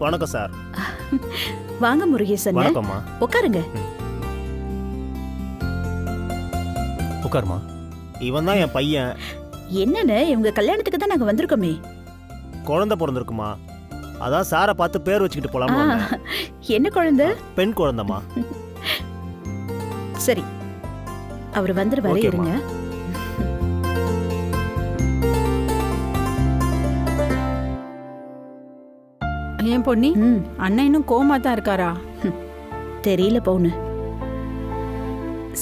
வணக்கம் சார். வாங்க முருகேசன். வணக்கம்மா. உட்காருங்க. உட்காருமா. இவன் தான் என் பையன். என்னன்னு இவங்க கல்யாணத்துக்கு தான் நாங்க வந்திருக்கோமே. குழந்தை பிறந்திருக்குமா, அதான் சாரை பார்த்து பேர் வச்சுக்கிட்டு போலாமா. என்ன குழந்தை? பெண் குழந்தைமா. சரி, அவர் வந்துருவாரு, இருங்க. ஏன் பொன்னி, அண்ணன் இன்னும் கோமா தான் இருக்காரா? தெரியல பவுனு.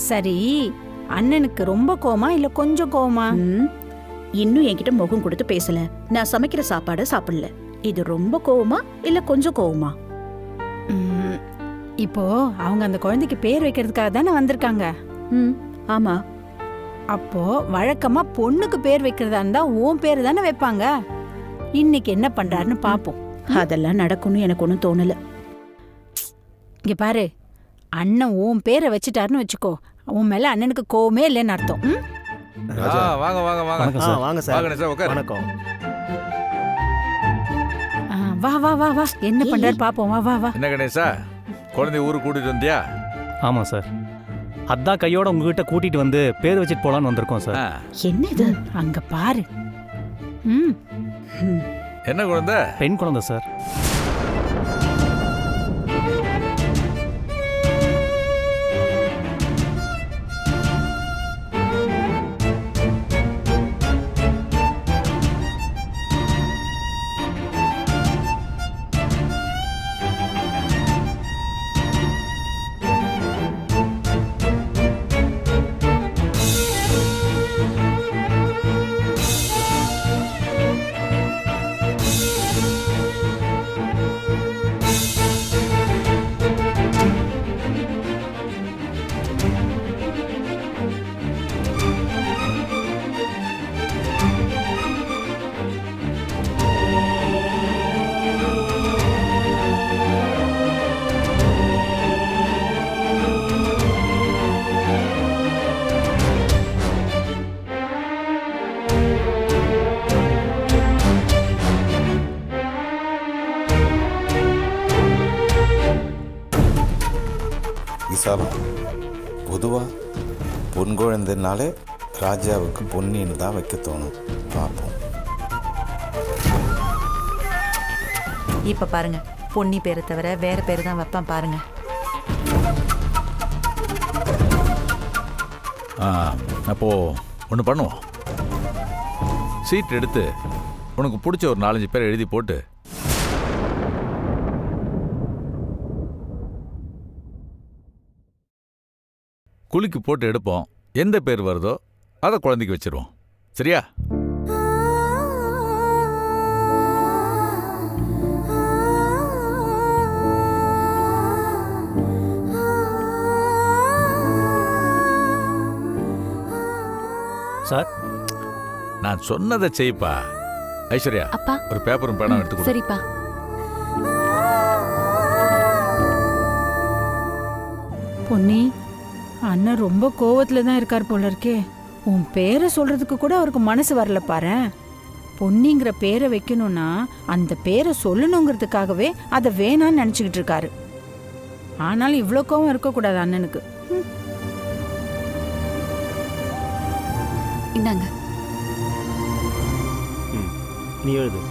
சரி, அண்ணனுக்கு ரொம்ப கோமா இல்ல கொஞ்சம் கோமா? இன்னும் என்கிட்ட முகம் கொடுத்து பேசல. நான் சமைக்கிற சாப்பாட சாப்பிடல. இது ரொம்ப கோவமா இல்ல கொஞ்சம் கோவமா? இப்போ அவங்க அந்த குழந்தைக்கு பேர் வைக்கிறதுக்காக தானே வந்திருக்காங்க. ஆமா. அப்போ வழக்கமா பொண்ணுக்கு பேர் வைக்கிறதா இருந்தா உன் பேரு தானே வைப்பாங்க. இன்னைக்கு என்ன பண்றாருன்னு பாப்போம். அதெல்லாம் நடக்கும்னு எனக்கு ஒன்றும் தோணல. இங்க பாரு, அண்ணன் உன் பேரை வச்சுட்டாருன்னு வச்சுக்கோ, உன் மேல அண்ணனுக்கு கோவமே இல்லைன்னு அர்த்தம். வாங்க வாங்க வாங்க. வாங்க சார். வணக்கம். வா வா வா வா, என்ன பண்றாரு பாப்போம். வா வா வா. என்ன கணேசா, குழந்தை ஊருக்கு கூட்டிட்டு வந்தியா? ஆமா சார், அதான் கையோட உங்ககிட்ட கூட்டிட்டு வந்து பேர் வச்சுட்டு போலான்னு வந்திருக்கோம் சார். என்ன இது? அங்க பாரு. என்ன குழந்தை? பெண் குழந்தை சார். விசாலம், பொதுவாக பொன் குழந்தைனாலே ராஜாவுக்கு பொன்னின்னு தான் வைக்க தோணும். பார்ப்போம். இப்ப பாருங்க, பொன்னி பேரை தவிர வேற பேரு தான் வைப்பான் பாருங்க. அப்போ ஒன்று பண்ணுவோம். சீட் எடுத்து உனக்கு பிடிச்ச ஒரு 4-5 பேரை எழுதி போட்டு குலுக்கி போட்டு எடுப்போம். எந்த பேர் வருதோ அதை குழந்தைக்கு வச்சிருவோம். சரியா? சார், நான் சொன்னதை செய்ப்பா. ஐஸ்வர்யா, அப்பா ஒரு பேப்பரும் பேனாவும் எடுத்து கொடு. சரிப்பா. பொன்னி, அண்ணன் ரொம்ப கோவத்துல தான் இருக்கார் போல இருக்கே. உன் பேரை சொல்றதுக்கு கூட அவருக்கு மனசு வரல பாரு. பொன்னிங்கிற பேரை வைக்கணும்னா அந்த பேரை சொல்லணுங்கிறதுக்காகவே அதை வேணான்னு நினைச்சுக்கிட்டு இருக்காரு. ஆனாலும் இவ்வளோ கோவம் இருக்கக்கூடாது அண்ணனுக்கு. இந்தாங்க. நீ எழுது.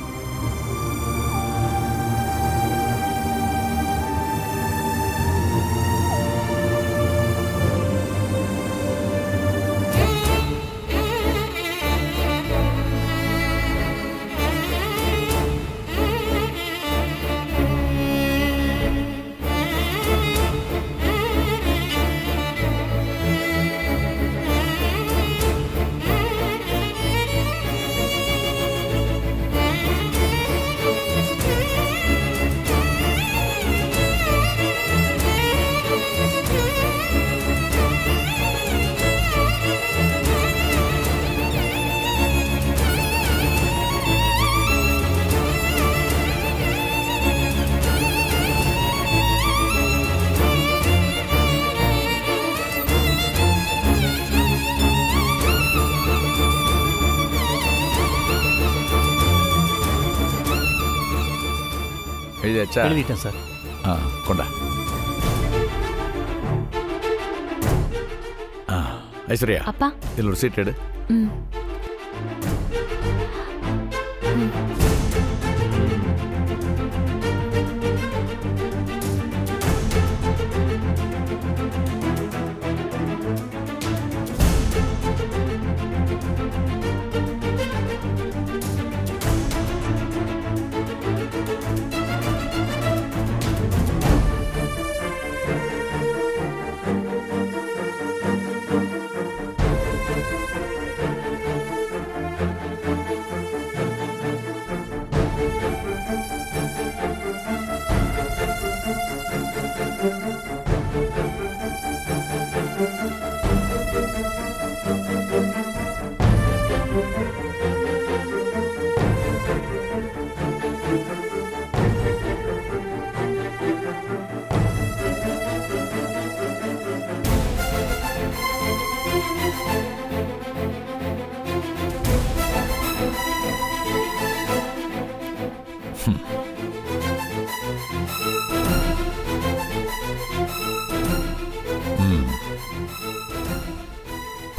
எழுதியாச்சா? எழுதிட்டேன் சார். கொண்டா. ஐஸ்வர்யா, அப்பா இதில் ஒரு சீட் எடு. ம்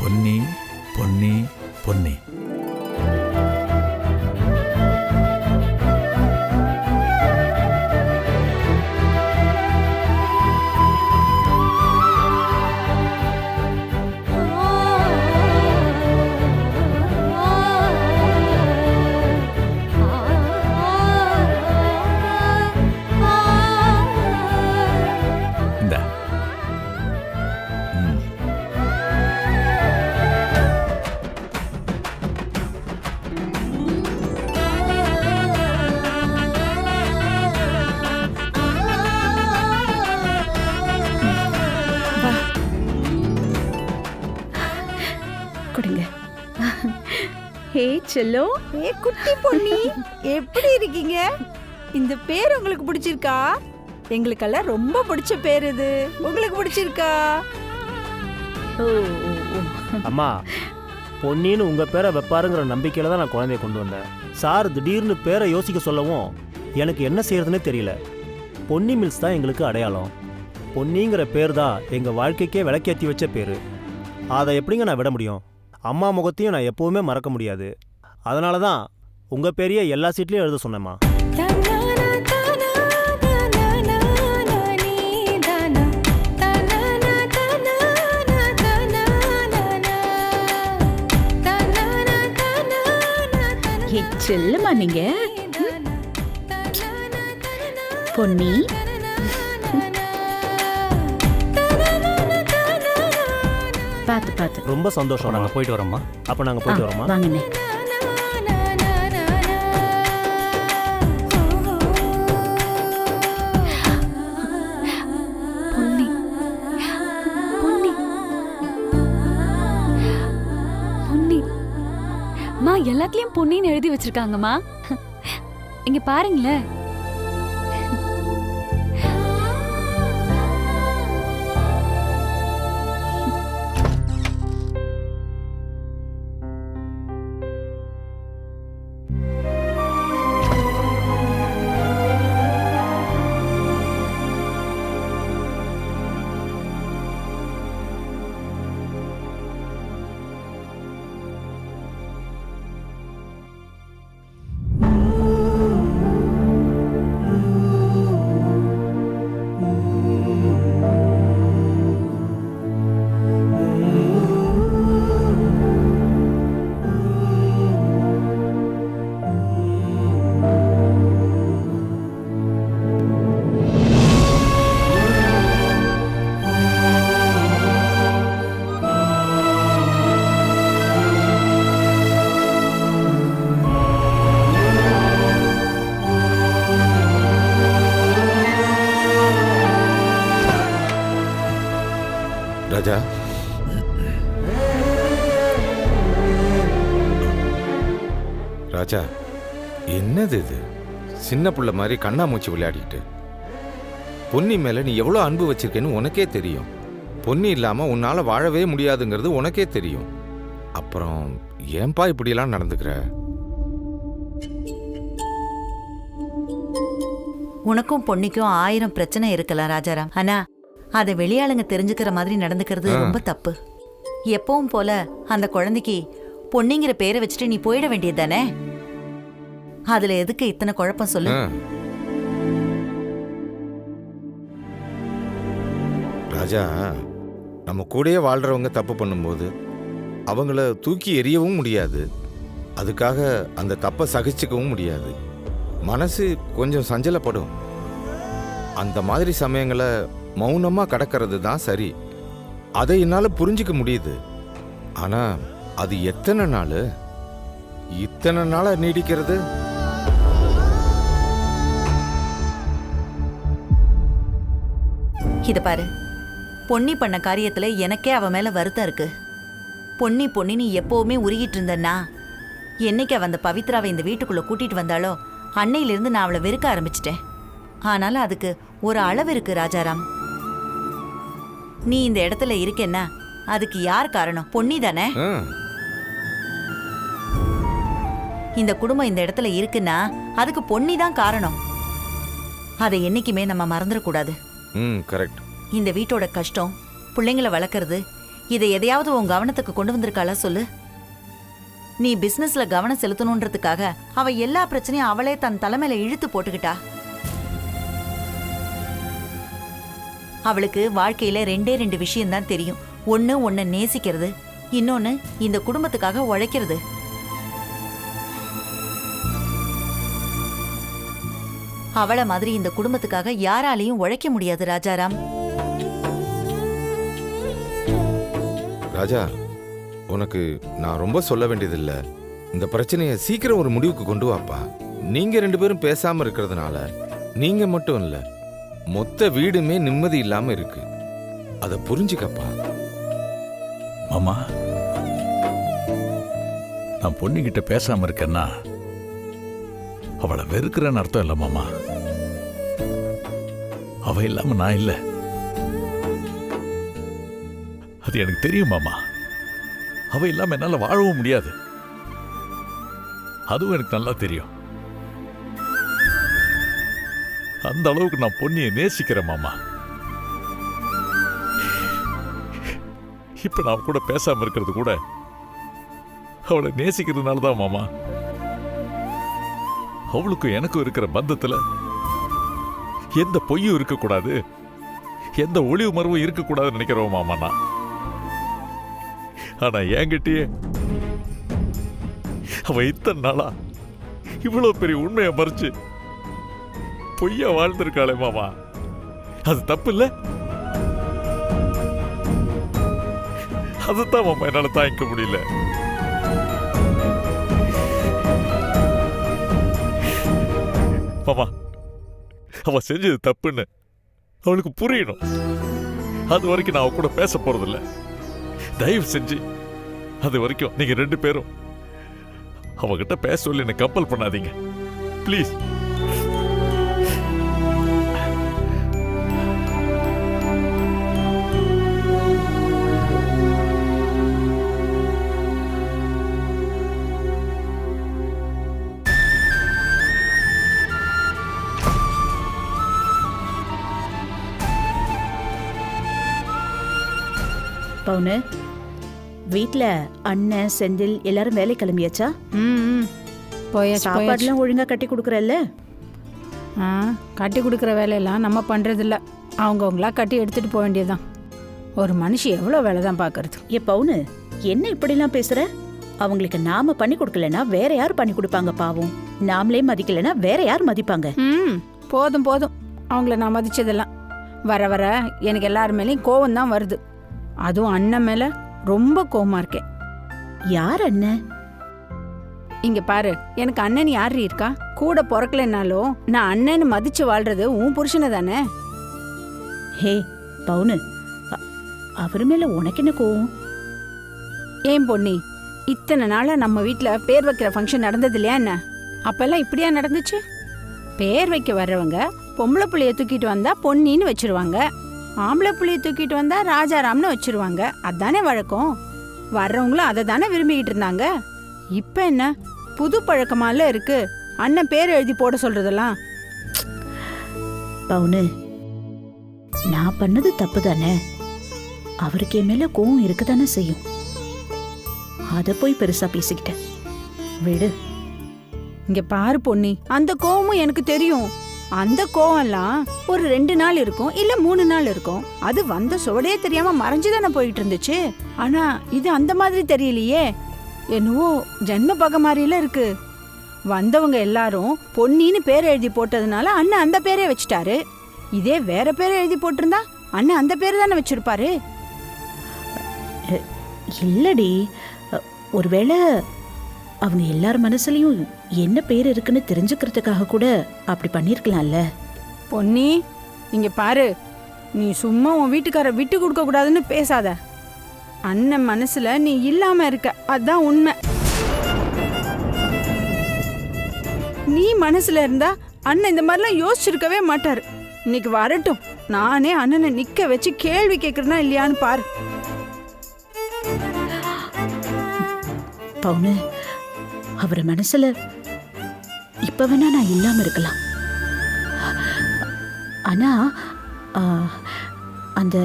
பொன்னி பொன்னி பொன்னி. இந்தா. கொடுங்க. ஹே செல்லோ. ஏ குட்டி பொன்னி, எப்படி இருக்கீங்க? இந்த பேர் உங்களுக்கு பிடிச்சிருக்கா? எங்களுக்கெல்லாம் ரொம்ப பிடிச்ச பேர் இது. உங்களுக்கு பிடிச்சிருக்கா? ஓ ஓ, ஓ. அம்மா, பொன்னின்னு உங்கள் பேரை வைப்பாருங்கிற நம்பிக்கையில் தான் நான் குழந்தைய கொண்டு வந்தேன். சார் திடீர்னு பேரை யோசிக்க சொல்லவும் எனக்கு என்ன செய்யறதுன்னே தெரியல. பொன்னி மில்ஸ் தான் எங்களுக்கு அடையாளம். பொன்னிங்கிற பேர் தான் எங்கள் வாழ்க்கைக்கே விளக்கேற்றி வச்ச பேர். அதை எப்படிங்க நான் விட முடியும்? அம்மா முகத்தையும் நான் எப்போவுமே மறக்க முடியாது. அதனால தான் உங்கள் பேரையே எல்லா சீட்லேயும் எழுத சொன்னேம்மா. ஹே செல்லம்மா நீங்க. பொன்னி. பார்த்து பார்த்து. ரொம்ப சந்தோஷம். நாங்கள் போயிட்டு வரோம்மா. அப்போ நாங்கள் போயிட்டு வரோம்மா. வாங்கண்ணே. பொன்னி பொன்னி பொன்னி மா, எல்லாத்துலயும் பொன்னின்னு எழுதி வச்சிருக்காங்கம்மா. இங்க பாருங்களேன். ராஜா, ராஜா, என்னது இது? சின்ன புள்ள மாதிரி கண்ணாமூச்சி விளையாடிட்டு. பொன்னி மேல நீ எவ்வளோ அன்பு வச்சிருக்கேன்னு உனக்கே தெரியும். பொன்னி இல்லாம உன்னால வாழவே முடியாதுங்கிறது உனக்கே தெரியும். அப்புறம் ஏன்பா இப்படியெல்லாம் நடந்துக்கிற? உனக்கும் பொன்னிக்கும் 1000 பிரச்சனை இருக்கலாம் ராஜாராம். ஆனா அதை வெளியாளுங்க தெரிஞ்சுக்கிற மாதிரி நடந்துக்கிறது ரொம்ப தப்பு. எப்பவும் போல அந்த குழந்தைக்கு பொன்னிங்கிற பேரை வச்சுட்டு நீ போயிட வேண்டியது தானே. அதுல எதுக்கு இத்தனை குழப்பம் சொல்லு? ராஜா, நம்ம கூடயே வாழ்றவங்க தப்பு பண்ணும்போது அவங்கள தூக்கி எறியவும் முடியாது, அதுக்காக அந்த தப்பை சகிச்சுக்கவும் முடியாது. மனசு கொஞ்சம் சஞ்சலப்படும். அந்த மாதிரி சமயங்களை மௌனமா கடக்கிறது தான் சரி. அதை என்னால புரிஞ்சுக்க முடியுது. ஆனா அது எத்தனை நாளா நீடிக்கிறது? இத பாரு, பொன்னி பண்ண காரியத்துல எனக்கே அவ மேல வருத்தம் இருக்கு. பொன்னி நீ எப்பவுமே உருகிட்டு இருந்தன்னா, என்னைக்கு அவ அந்த பவித்ராவை இந்த வீட்டுக்குள்ள கூட்டிட்டு வந்தாலோ அன்னையிலிருந்து நான் அவளை வெறுக்க ஆரம்பிச்சிட்டேன். ஆனாலும் அதுக்கு ஒரு அளவு இருக்கு ராஜாராம். நீ இந்த இடத்துல இருக்கேன்னா அதுக்கு யார் காரணம்? பொன்னி தானே. இந்த குடும்பம் இந்த இடத்துல இருக்குன்னா அதுக்கு பொன்னி தான் காரணம். அதை என்னைக்குமே நம்ம மறந்துடக்கூடாது. கரெக்ட். இந்த வீட்டோட கஷ்டம், பிள்ளைங்களை வளர்க்கறது, இதை எதையாவது உன் கவனத்துக்கு கொண்டு வந்திருக்காளா சொல்லு? நீ பிசினஸ்ல கவனம் செலுத்தணுன்றதுக்காக அவ எல்லா பிரச்சனையும் அவளே தன் தலைமையில இழுத்து போட்டுக்கிட்டா. அவளுக்கு வாழ்க்கையில 2 விஷயம் தான் தெரியும். ஒன்னு உன்னை நேசிக்கிறது, இன்னொன்னு இந்த குடும்பத்துக்காக உழைக்கிறது. அவளை மாதிரி இந்த குடும்பத்துக்காக யாராலையும் உழைக்க முடியாது ராஜாராம். ராஜா, உனக்கு நான் ரொம்ப சொல்ல வேண்டியதில்ல. இந்த பிரச்சனையை சீக்கிரம் ஒரு முடிவுக்கு கொண்டு வாப்பா. நீங்க 2 பேரும் பேசாம இருக்கிறதுனால நீங்க மட்டும் இல்ல, மொத்த வீடுமே நிம்மதி இல்லாம இருக்கு. அதை புரிஞ்சுக்கப்பா. மாமா, நான் பொண்ணுகிட்ட பேசாம இருக்கேன்னா அவளை வெறுக்கிறேன்னு அர்த்தம் இல்லை மாமா. அவ இல்லாம நான் இல்லை, அது எனக்கு தெரியும் மாமா. அவ இல்லாம என்னால வாழவும் முடியாது, அதுவும் எனக்கு நல்லா தெரியும். அந்த அளவுக்கு நான் பொன்னியை நேசிக்கிறேன் மாமா. இப்ப நான் கூட பேசாம இருக்கிறது கூட அவளை நேசிக்கிறதுனால தான் மாமா. அவளுக்கும் எனக்கும் இருக்கிற பந்தத்துல எந்த பொய்யும் இருக்கக்கூடாது, எந்த ஒளிவு மறைவும் இருக்கக்கூடாதுன்னு நினைக்கிறோம் மாமா நான். ஆனா என்கிட்டயே அவ இத்தனை நாளா இவ்வளவு பெரிய உண்மையை மறைச்சு பொய்யா வாழ்ந்திருக்காளே மாமா. அது தப்பு இல்ல? அதுதான் மாமா என்னால தாங்கிக்க முடியல. மாமா, அவ செஞ்சது தப்புன்னு அவளுக்கு புரியணும். அது வரைக்கும் நான் அவ கூட பேச போறதில்ல. தயவு செஞ்சு அது வரைக்கும் நீங்க 2 பேரும் அவகிட்ட பேச சொல்லி என்ன கம்பல் பண்ணாதீங்க ப்ளீஸ். பவுனு, வீட்ல அண்ணன் செந்தில் எல்லாரும் வேலை கிளம்பியாச்சா? போயாச்சு. சாப்பாடுலாம் ஒழுங்கா கட்டி கொடுக்குறல்ல? கட்டி கொடுக்குற வேலையெல்லாம் நம்ம பண்றதில்ல, அவங்கவுங்களா கட்டி எடுத்துட்டு போக வேண்டியதுதான். ஒரு மனுஷி எவ்வளோ வேலை தான் பார்க்கறது. ஏ பவுனு, என்ன இப்படிலாம் பேசுற? அவங்களுக்கு நாம பண்ணி கொடுக்கலனா வேற யார் பண்ணி கொடுப்பாங்க? பாவம், நாமளே மதிக்கலனா வேற யார் மதிப்பாங்க? போதும் போதும், அவங்கள நான் மதிச்சதெல்லாம். வர வர எனக்கு எல்லார் மேலேயும் கோவம் தான் வருது. அதுவும் அண்ணன் மேல ரொம்ப கோவமா இருக்கேன். யார் அண்ணன்? இங்க பாரு, எனக்கு அண்ணன் யாரு இருக்கா? கூட பிறக்கலனாலும் நான் அண்ணன்னு மதிச்சு வாழ்றது உன் புருஷனை தானே. ஹே பவுனு, அவர் மேல உனக்கு என்ன கோவம்? ஏன் பொன்னி, இத்தனை நாளா நம்ம வீட்டுல பேர் வைக்கிற ஃபங்க்ஷன் நடந்தது இல்லையா என்ன? அப்பெல்லாம் இப்படியா நடந்துச்சு? பேர் வைக்க வர்றவங்க பொம்பளை புள்ளைய தூக்கிட்டு வந்தா பொன்னின்னு வச்சிருவாங்க, ஆம்பளை புள்ளைய தூக்கிட்டு வந்தா ராஜாராம்னு வச்சிருவாங்க. அதானே வழக்கம். வர்றவங்களும் அதை தானே விரும்பிக்கிட்டு இருந்தாங்க. இப்ப என்ன புது பழக்கமால இருக்கு அண்ணன் பேர் எழுதி போட சொல்றதெல்லாம்? பவுனு, நான் பண்ணது தப்பு தானே. அவருக்கு என் மேல கோவம் இருக்கதானே செய்யும். அத போய் பெருசா பேசிக்கிட்டேன். விடு. இங்க பாரு பொன்னி, அந்த கோவமும் எனக்கு தெரியும். அந்த கோவம்லாம் ஒரு 2 நாள் இருக்கும், இல்ல 3 நாள் இருக்கும். அது வந்த சுவடே தெரியாம மறைஞ்சுதானே போயிட்டு இருந்துச்சு. ஆனா இது அந்த மாதிரி தெரியலையே. என்னவோ ஜென்ம பகை மாதிரில இருக்கு. வந்தவங்க எல்லாரும் பொன்னின்னு பேர் எழுதி போட்டதுனால அண்ணன் அந்த பேரே வச்சுட்டாரு. இதே வேற பேரை எழுதி போட்டிருந்தா அண்ணன் அந்த பேர் தானே வச்சிருப்பாரு. இல்லடி, ஒருவேளை அவங்க எல்லார் மனசுலயும் என்ன பேர் இருக்குன்னு தெரிஞ்சுக்கிறதுக்காக கூட அப்படி பண்ணிருக்கலாம்ல. பொன்னி, இங்க பாரு, நீ சும்மா உன் வீட்டுக்கார விட்டு கொடுக்க கூடாதுன்னு பேசாத. அண்ணன் மனசுல நீ இல்லாம இருக்க, அதான் உண்மை. நீ மனசுல இருந்தா அண்ணன் இந்த மாதிரிலாம் யோசிச்சிருக்கவே மாட்டாரு. இன்னைக்கு வரட்டும், நானே அண்ணனை நிக்க வச்சு கேள்வி கேட்கறனா இல்லையான்னு பாரு. பவுனு, அவர் மனசுல இப்ப வேணா நான் இல்லாம இருக்கலாம். ஆனா அந்த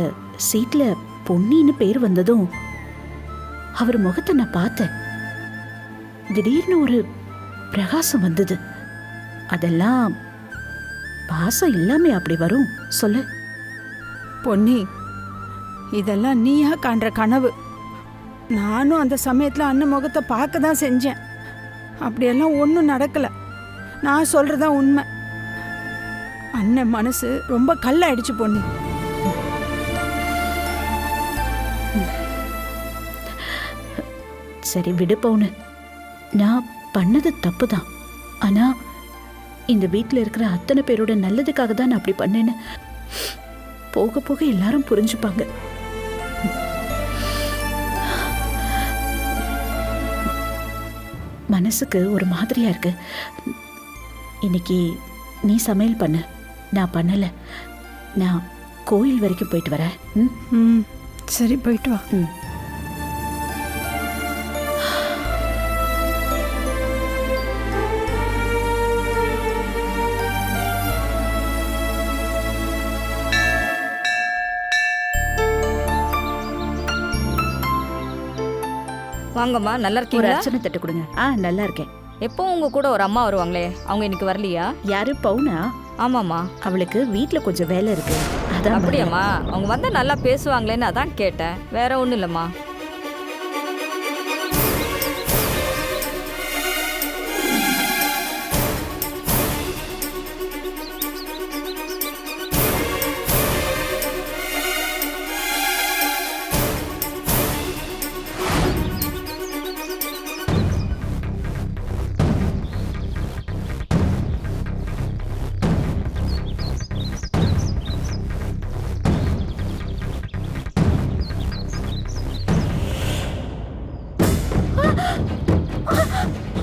சீட்ல பொன்னின்னு பேர் வந்ததும் அவர் முகத்தை நான் பார்த்தேன். திடீர்னு ஒரு பிரகாசம் வந்தது. அதெல்லாம் பாசம் இல்லாம அப்படி வரும் சொல்லு. பொன்னி, இதெல்லாம் நீயா காண்ற கனவு. நானும் அந்த சமயத்துல அண்ணன் முகத்தை பார்க்க தான் செஞ்சேன். அப்படியெல்லாம் ஒன்றும் நடக்கல. நான் சொல்றதான் உண்மை. அண்ணன் மனசு ரொம்ப கல்லாயிடுச்சு பொன்னி. சரி விடு பவுனு, நான் பண்ணது தப்பு தான். ஆனா இந்த வீட்டில் இருக்கிற அத்தனை பேரோட நல்லதுக்காக தான் நான் அப்படி பண்ணேன்னு போக போக எல்லாரும் புரிஞ்சுப்பாங்க. மனசுக்கு ஒரு மாதிரியா இருக்கு. இன்னைக்கு நீ சமையல் பண்ண, நான் பண்ணல. நான் கோயில் வரைக்கும் போயிட்டு வரேன். ம், சரி, போயிட்டு வா. ம். வாங்கம்மா, நல்லா ஒரு இருக்கீங்களா? அர்ச்சனை தட்டு கொடுங்க. நல்லா இருக்கேன். எப்போ உங்க கூட ஒரு அம்மா வருவாங்களே, அவங்க இன்னைக்கு வரலையா? யாரு? பவுனா? ஆமாம்மா. அவளுக்கு வீட்ல கொஞ்சம் வேலை இருக்கு, அதான் வரல. அப்படியாம்மா? அவங்க வந்தா நல்லா பேசுவாங்களேன்னு அதான் கேட்டேன், வேற ஒண்ணும் இல்லம்மா.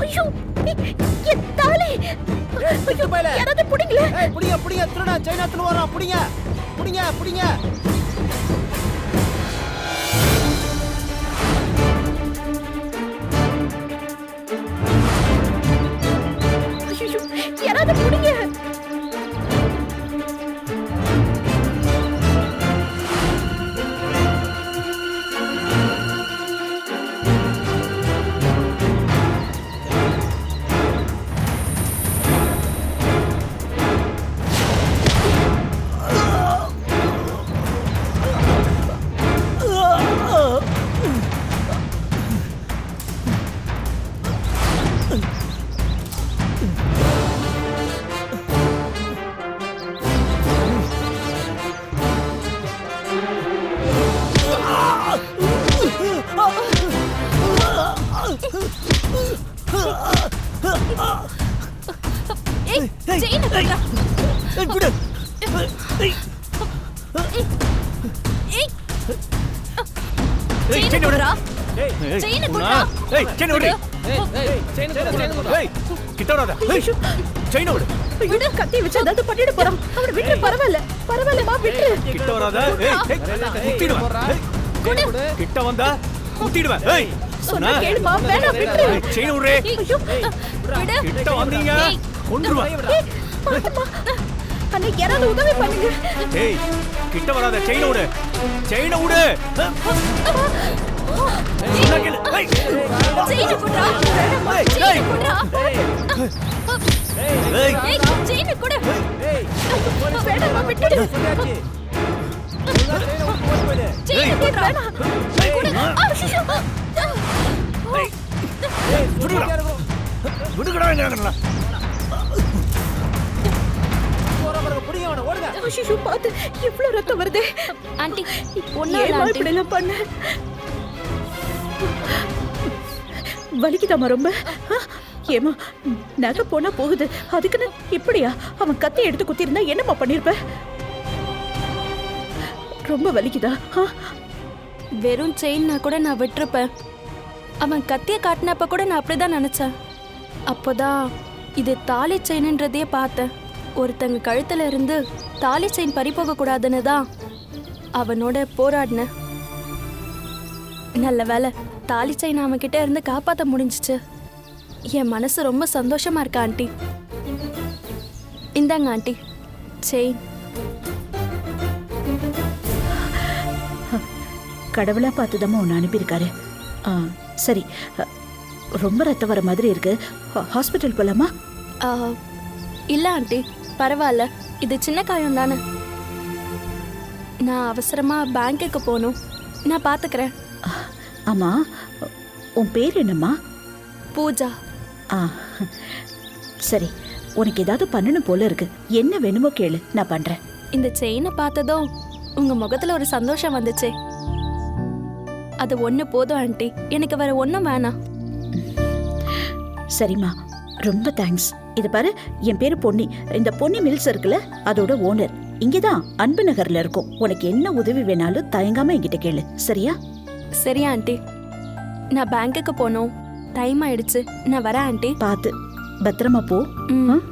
ஐயோ, என் தாலி! யாராவது புடிங்களே! புடிங்க புடிங்க, திருடா சைனா திருடு வரான். புடிங்க புடிங்க புடிங்க. ஐயோ, யாராவது புடிங்க! கத்தி வச்சு ஏதாவது பண்ணிட்டு போறான். அவனை விட்டு. பரவாயில்ல பரவாயில்லமா, விட்டு. கிட்ட வராத. கிட்ட வந்தா குத்திடுவேன். சொன்னா கேளுமா, வேணாம், விட்டு. செயின் விடுறே. கிட்ட வந்தீங்க கொன்றுவேன். அண்ணா யாராவது உதவி பண்ணுங்க. ஏய் கிட்ட வராத, செயினை விடு, செயினை விடு. சொன்னா கேளு. ஏய். செயினை குடுறா. ஏய். செயினை குடுறா. ஏய். ஏய் செயினை குடு. வேணாம்மா, விட்டுடு. செயினை குடுறா. குடு. ஏய். விடுடா. விடுங்கடா எங்கடா. ஐயோ, பாத்து எவ்வளவு ரத்தம் வருது. ஆண்டி ஏம்மா ஒன்னால இப்படி எல்லாம் பண்ண? வலிக்குதாம்மா ரொம்ப? ஏமா நகை போனா போகுது, அதுக்குன்னு இப்படியா? அவன் கத்தி எடுத்து குத்திருந்தா என்னம்மா பண்ணிருப்ப? ரொம்ப வலிக்குதா? வெறும் செயின்னா கூட நான் விட்டுருப்பேன். அவன் கத்திய காட்டினப்ப கூட நான் அப்படிதான் நினைச்சேன். அப்போதான் இது தாலி செயின்ன்றதையே பார்த்தேன். ஒருத்தங்க கழுத்துல இருந்து தாலி செயின் பறிபோக கூடாதுன்னு தான் அவனோட போராடினேன். நல்ல வேலை தாலி செயின் அவன் கிட்ட இருந்து காப்பாற்ற முடிஞ்சிச்சு. என் மனசு ரொம்ப சந்தோஷமா இருக்கா ஆண்டி. இந்தாங்க ஆண்டி செயின். கடவுளா பார்த்துதாம்மா உன்னை அனுப்பியிருக்காரு. சரி, ரொம்ப ரத்தம் வர மாதிரி இருக்கு, ஹாஸ்பிட்டல் போலாமா? இல்ல ஆண்டி பரவாயில்ல, இது சின்ன காயம் தானே. நான் அவசரமா பேங்க்குக்கு போகணும், நான் பாத்துக்கிறேன். ஆமா, உன் பேர் என்னம்மா? பூஜா. சரி, உனக்கு ஏதாவது பண்ணணும் போல இருக்கு. என்ன வேணுமோ கேளு, நான் பண்றேன். இந்த செயினை பார்த்ததும் உங்க முகத்துல ஒரு சந்தோஷம் வந்துச்சே, அது ஒண்ணு போதும் ஆண்டி, எனக்கு வேற ஒண்ணும் வேணாம். சரிம்மா, ரொம்ப தேங்க்ஸ். இது பாரு, என் பேரு பொன்னி. இந்த பொன்னி மில்ஸ் இருக்குல்ல, அதோட ஓனர். இங்கதான் அன்பு நகர்ல இருக்கும். உனக்கு என்ன உதவி வேணாலும் தயங்காம என்கிட்ட கேளு, சரியா? சரியா ஆண்டி, நான் பேங்க்குக்கு போகணும், டைம் ஆயிடுச்சு, நான் வரேன் ஆண்டி. பார்த்து பத்திரமா போ. ம்